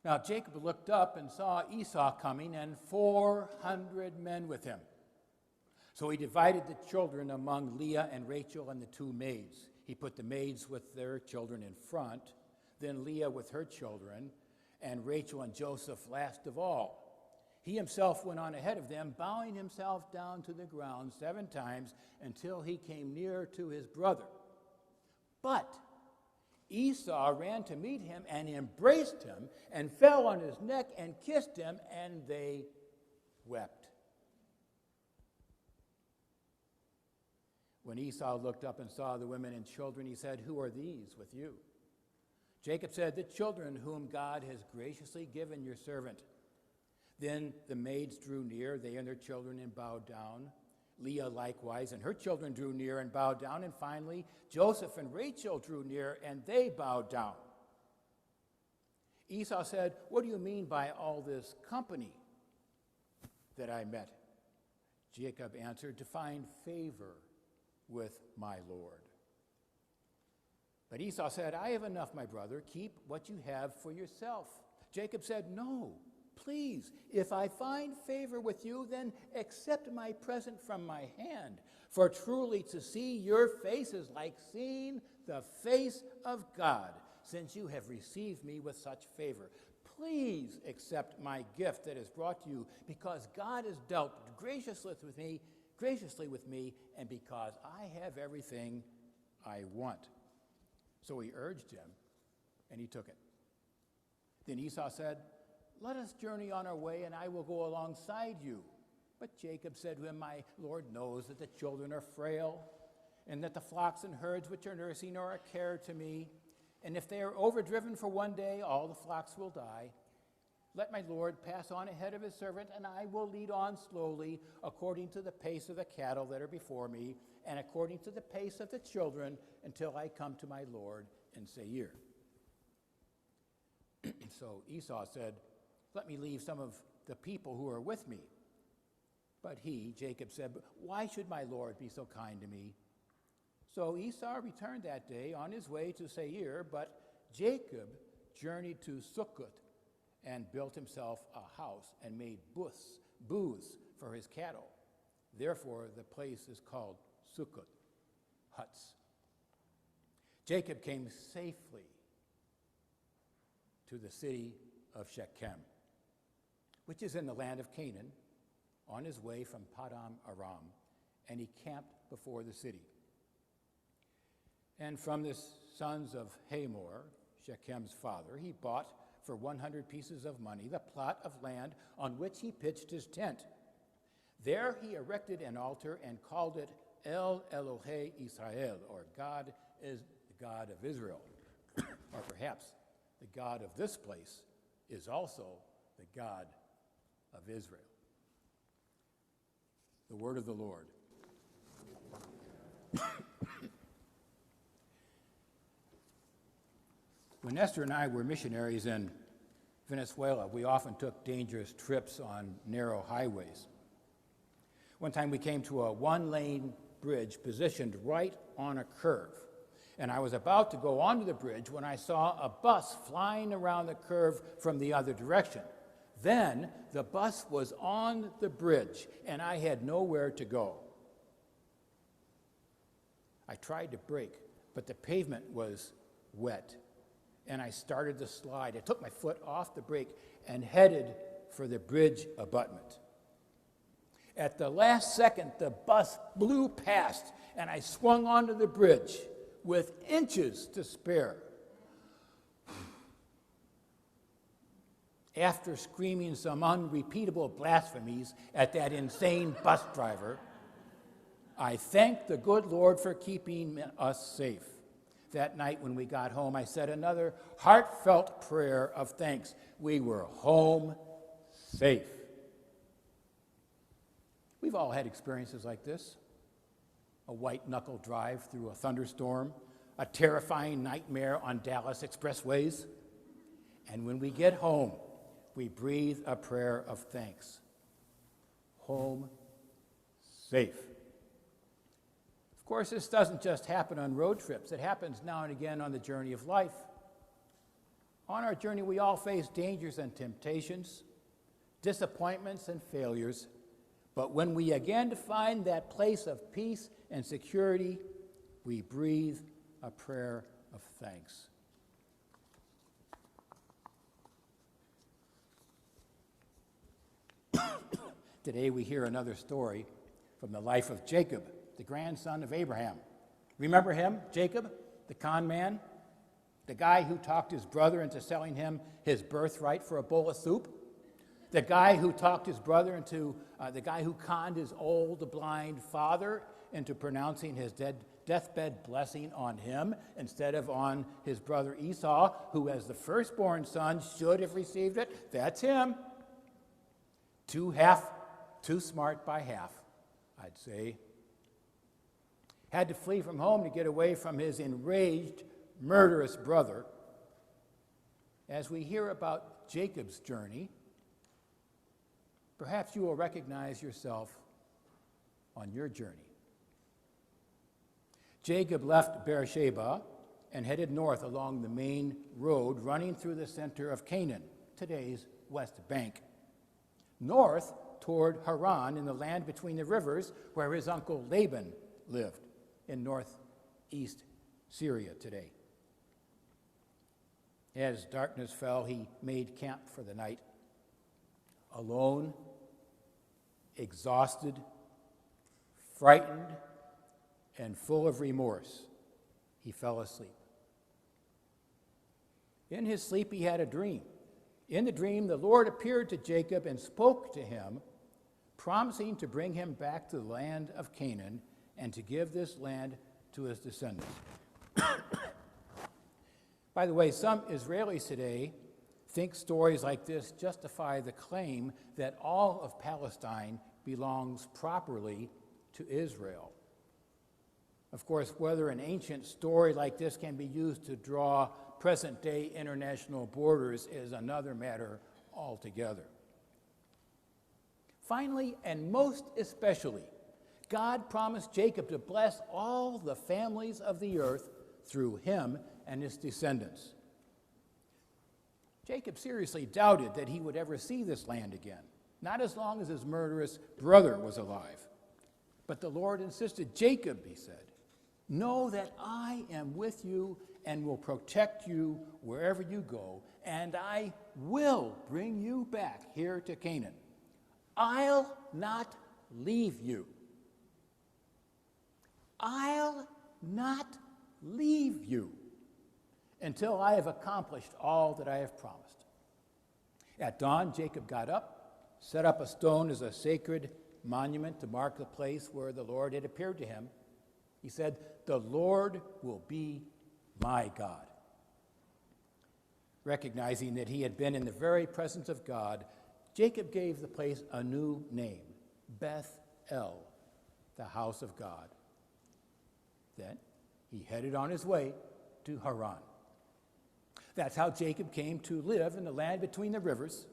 Now Jacob looked up and saw Esau coming, and 400 men with him. So he divided the children among Leah and Rachel and the two maids. He put the maids with their children in front, then Leah with her children, and Rachel and Joseph last of all. He himself went on ahead of them, bowing himself down to the ground 7 times until he came near to his brother. But Esau ran to meet him and embraced him and fell on his neck and kissed him, and they wept. When Esau looked up and saw the women and children, he said, "Who are these with you?" Jacob said, "The children whom God has graciously given your servant." Then the maids drew near, they and their children, and bowed down. Leah likewise, and her children drew near and bowed down. And finally, Joseph and Rachel drew near, and they bowed down. Esau said, "What do you mean by all this company that I met?" Jacob answered, "To find favor with my Lord." But Esau said, "I have enough, my brother. Keep what you have for yourself." Jacob said, "No, please, if I find favor with you, then accept my present from my hand. For truly to see your face is like seeing the face of God, since you have received me with such favor. Please accept my gift that is brought to you, because God has dealt graciously with me, and because I have everything I want." So he urged him, and he took it. Then Esau said, "Let us journey on our way, and I will go alongside you." But Jacob said to him, "My Lord knows that the children are frail, and that the flocks and herds which are nursing are a care to me. And if they are overdriven for one day, all the flocks will die. Let my Lord pass on ahead of his servant, and I will lead on slowly, according to the pace of the cattle that are before me, and according to the pace of the children, until I come to my Lord in Seir." So Esau said, "Let me leave some of the people who are with me." But he, Jacob, said, "Why should my Lord be so kind to me?" So Esau returned that day on his way to Seir, but Jacob journeyed to Sukkot and built himself a house and made booths for his cattle. Therefore, the place is called Sukkot, huts. Jacob came safely to the city of Shechem, which is in the land of Canaan, on his way from Paddan Aram, and he camped before the city. And from the sons of Hamor, Shechem's father, he bought for 100 pieces of money the plot of land on which he pitched his tent. There he erected an altar and called it El Elohe Israel, or God is the God of Israel. Or perhaps the God of this place is also the God of Israel. The word of the Lord. When Esther and I were missionaries in Venezuela, we often took dangerous trips on narrow highways. One time we came to a one-lane bridge positioned right on a curve, and I was about to go onto the bridge when I saw a bus flying around the curve from the other direction. Then the bus was on the bridge, and I had nowhere to go. I tried to brake, but the pavement was wet, and I started to slide. I took my foot off the brake and headed for the bridge abutment. At the last second, the bus blew past, and I swung onto the bridge with inches to spare. After screaming some unrepeatable blasphemies at that insane bus driver, I thanked the good Lord for keeping us safe. That night when we got home, I said another heartfelt prayer of thanks. We were home safe. We've all had experiences like this. A white-knuckle drive through a thunderstorm, a terrifying nightmare on Dallas expressways. And when we get home, we breathe a prayer of thanks. Home safe. Of course, this doesn't just happen on road trips. It happens now and again on the journey of life. On our journey, we all face dangers and temptations, disappointments and failures. But when we again find that place of peace and security, we breathe a prayer of thanks. Today we hear another story from the life of Jacob, the grandson of Abraham. Remember him, Jacob, the con man? The guy who talked his brother into selling him his birthright for a bowl of soup? The guy who talked his brother into, the guy who conned his old blind father into pronouncing his deathbed blessing on him instead of on his brother Esau, who as the firstborn son should have received it. That's him. Too smart by half, I'd say. Had to flee from home to get away from his enraged, murderous brother. As we hear about Jacob's journey, perhaps you will recognize yourself on your journey. Jacob left Beersheba and headed north along the main road running through the center of Canaan, today's West Bank, north toward Haran in the land between the rivers where his uncle Laban lived in northeast Syria today. As darkness fell, he made camp for the night. Alone, exhausted, frightened, and full of remorse, he fell asleep. In his sleep, he had a dream. In the dream, the Lord appeared to Jacob and spoke to him, promising to bring him back to the land of Canaan and to give this land to his descendants. By the way, some Israelis today think stories like this justify the claim that all of Palestine belongs properly to Israel. Of course, whether an ancient story like this can be used to draw present-day international borders is another matter altogether. Finally, and most especially, God promised Jacob to bless all the families of the earth through him and his descendants. Jacob seriously doubted that he would ever see this land again, not as long as his murderous brother was alive. But the Lord insisted, Jacob, he said, know that I am with you and will protect you wherever you go, and I will bring you back here to Canaan. I'll not leave you. I'll not leave you until I have accomplished all that I have promised. At dawn, Jacob got up, set up a stone as a sacred monument to mark the place where the Lord had appeared to him. He said, the Lord will be my God. Recognizing that he had been in the very presence of God, Jacob gave the place a new name, Beth-el, the house of God. Then he headed on his way to Haran. That's how Jacob came to live in the land between the rivers.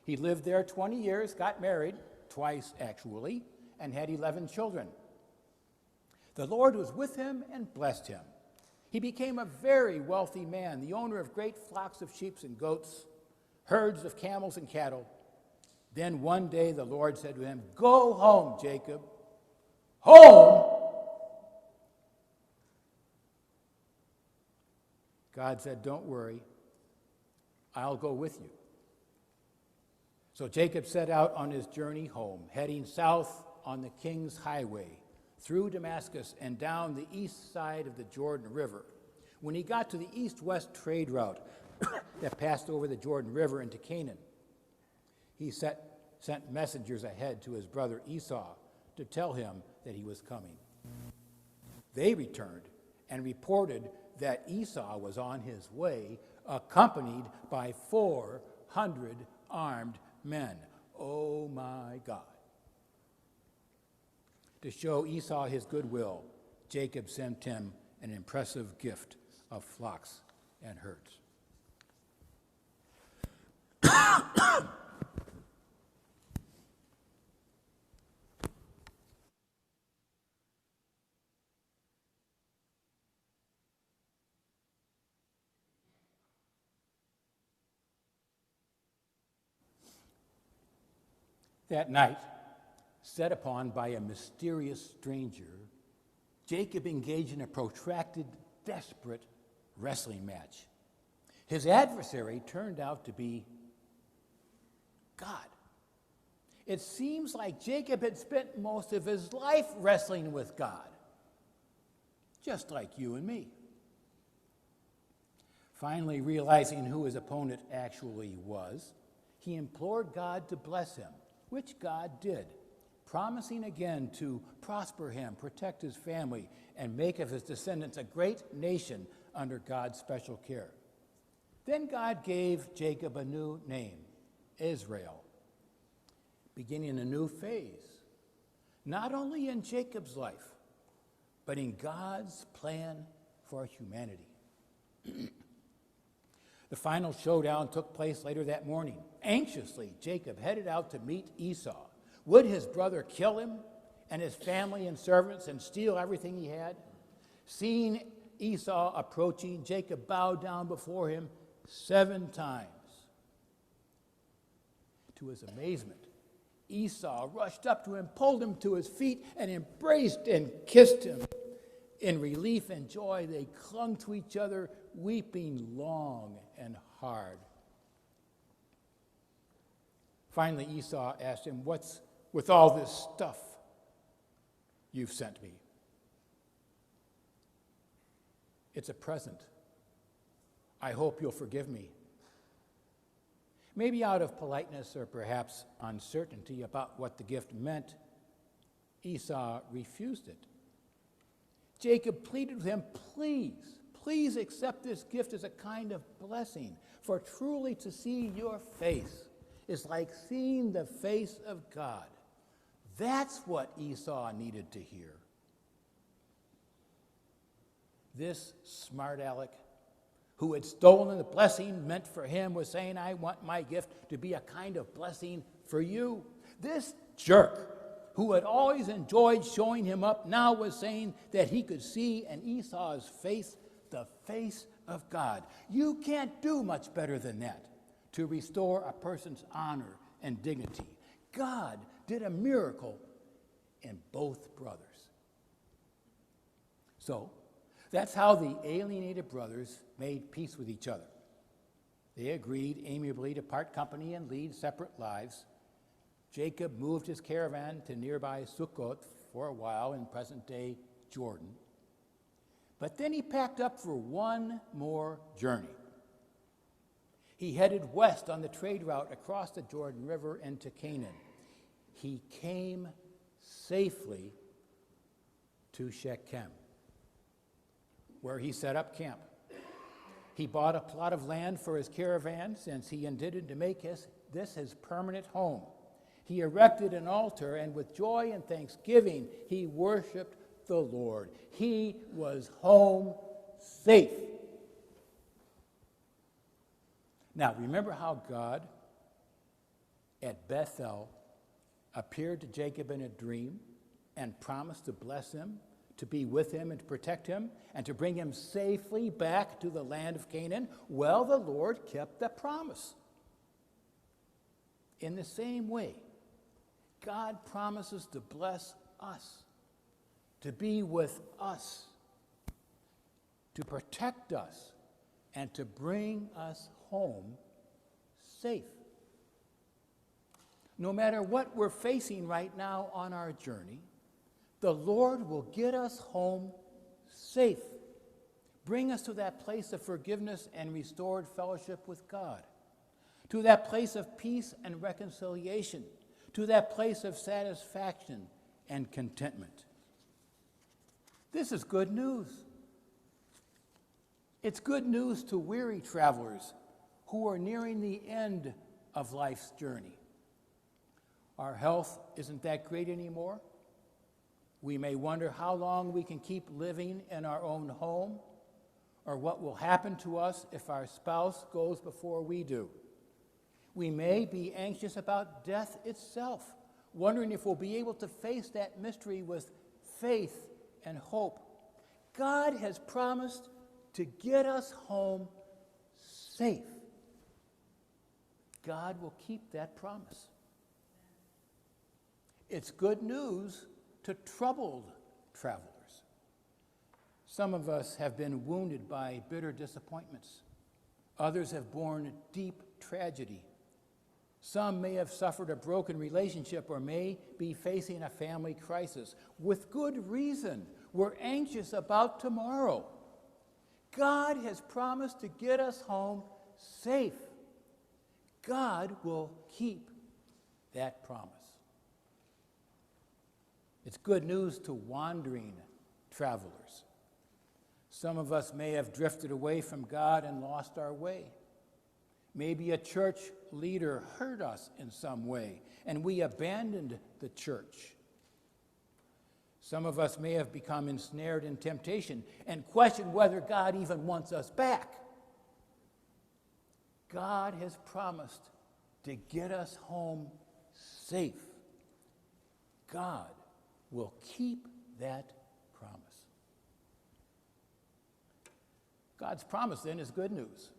He lived there 20 years, got married, twice actually, and had 11 children. The Lord was with him and blessed him. He became a very wealthy man, the owner of great flocks of sheep and goats, herds of camels and cattle. Then one day the Lord said to him, go home, Jacob. Home? God said, don't worry, I'll go with you. So Jacob set out on his journey home, heading south on the King's Highway, through Damascus and down the east side of the Jordan River. When he got to the east-west trade route that passed over the Jordan River into Canaan, he sent messengers ahead to his brother Esau to tell him that he was coming. They returned and reported that Esau was on his way, accompanied by 400 armed men. Oh my God. To show Esau his goodwill, Jacob sent him an impressive gift of flocks and herds. That night, set upon by a mysterious stranger, Jacob engaged in a protracted, desperate wrestling match. His adversary turned out to be God. It seems like Jacob had spent most of his life wrestling with God, just like you and me. Finally, realizing who his opponent actually was, he implored God to bless him, which God did, promising again to prosper him, protect his family, and make of his descendants a great nation under God's special care. Then God gave Jacob a new name, Israel, beginning a new phase, not only in Jacob's life, but in God's plan for humanity. The final showdown took place later that morning. Anxiously, Jacob headed out to meet Esau. Would his brother kill him and his family and servants and steal everything he had? Seeing Esau approaching, Jacob bowed down before him 7 times. To his amazement, Esau rushed up to him, pulled him to his feet, and embraced and kissed him. In relief and joy, they clung to each other, weeping long and hard. Finally, Esau asked him, "What's with all this stuff you've sent me?" "It's a present. I hope you'll forgive me." Maybe out of politeness or perhaps uncertainty about what the gift meant, Esau refused it. Jacob pleaded with him, please accept this gift as a kind of blessing, for truly to see your face is like seeing the face of God. That's what Esau needed to hear. This smart aleck who had stolen the blessing meant for him was saying, "I want my gift to be a kind of blessing for you." This jerk who had always enjoyed showing him up now was saying that he could see in Esau's face the face of God. You can't do much better than that to restore a person's honor and dignity. God did a miracle in both brothers. So, that's how the alienated brothers made peace with each other. They agreed amiably to part company and lead separate lives. Jacob moved his caravan to nearby Sukkot for a while in present-day Jordan. But then he packed up for one more journey. He headed west on the trade route across the Jordan River into Canaan. He came safely to Shechem, where he set up camp. He bought a plot of land for his caravan since he intended to make this his permanent home. He erected an altar, and with joy and thanksgiving, he worshiped the Lord. He was home safe. Now, remember how God at Bethel appeared to Jacob in a dream and promised to bless him, to be with him and to protect him, and to bring him safely back to the land of Canaan? Well, the Lord kept that promise. In the same way, God promises to bless us, to be with us, to protect us, and to bring us home safe. No matter what we're facing right now on our journey, the Lord will get us home safe, bring us to that place of forgiveness and restored fellowship with God, to that place of peace and reconciliation, to that place of satisfaction and contentment. This is good news. It's good news to weary travelers who are nearing the end of life's journey. Our health isn't that great anymore. We may wonder how long we can keep living in our own home, or what will happen to us if our spouse goes before we do. We may be anxious about death itself, wondering if we'll be able to face that mystery with faith and hope. God has promised to get us home safe. God will keep that promise. It's good news to troubled travelers. Some of us have been wounded by bitter disappointments. Others have borne deep tragedy. Some may have suffered a broken relationship or may be facing a family crisis. With good reason, we're anxious about tomorrow. God has promised to get us home safe. God will keep that promise. It's good news to wandering travelers. Some of us may have drifted away from God and lost our way. Maybe a church leader hurt us in some way, and we abandoned the church. Some of us may have become ensnared in temptation and questioned whether God even wants us back. God has promised to get us home safe. God will keep that promise. God's promise, then, is good news.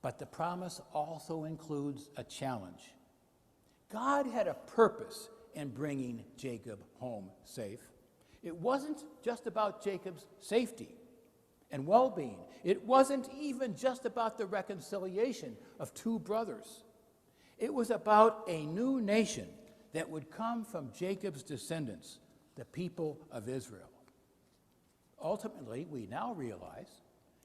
But the promise also includes a challenge. God had a purpose in bringing Jacob home safe. It wasn't just about Jacob's safety and well-being. It wasn't even just about the reconciliation of two brothers. It was about a new nation that would come from Jacob's descendants, the people of Israel. Ultimately, we now realize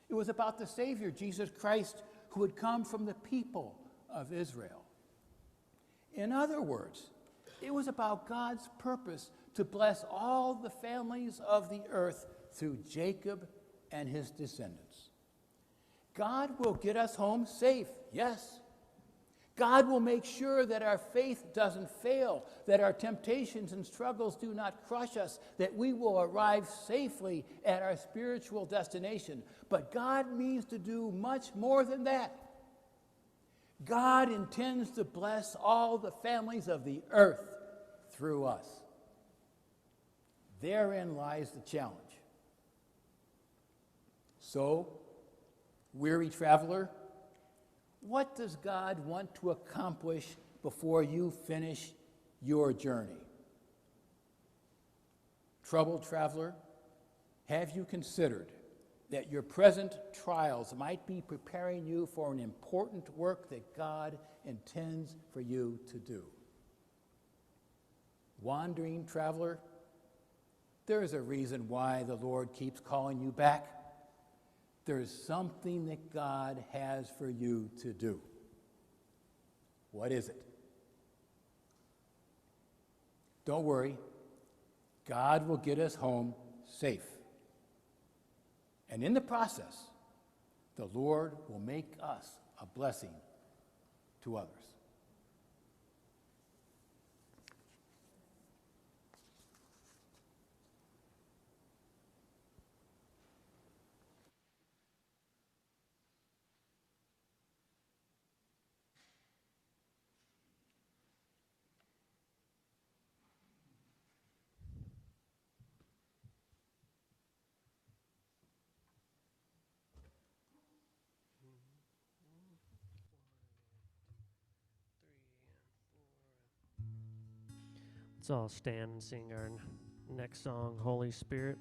it was about the Savior, Jesus Christ, who would come from the people of Israel. In other words, it was about God's purpose to bless all the families of the earth through Jacob and his descendants. God will get us home safe, yes. God will make sure that our faith doesn't fail, that our temptations and struggles do not crush us, that we will arrive safely at our spiritual destination. But God means to do much more than that. God intends to bless all the families of the earth through us. Therein lies the challenge. So, weary traveler, what does God want to accomplish before you finish your journey? Troubled traveler, have you considered that your present trials might be preparing you for an important work that God intends for you to do? Wandering traveler, there is a reason why the Lord keeps calling you back. There is something that God has for you to do. What is it? Don't worry. God will get us home safe. And in the process, the Lord will make us a blessing to others. Let's all stand and sing our next song, Holy Spirit.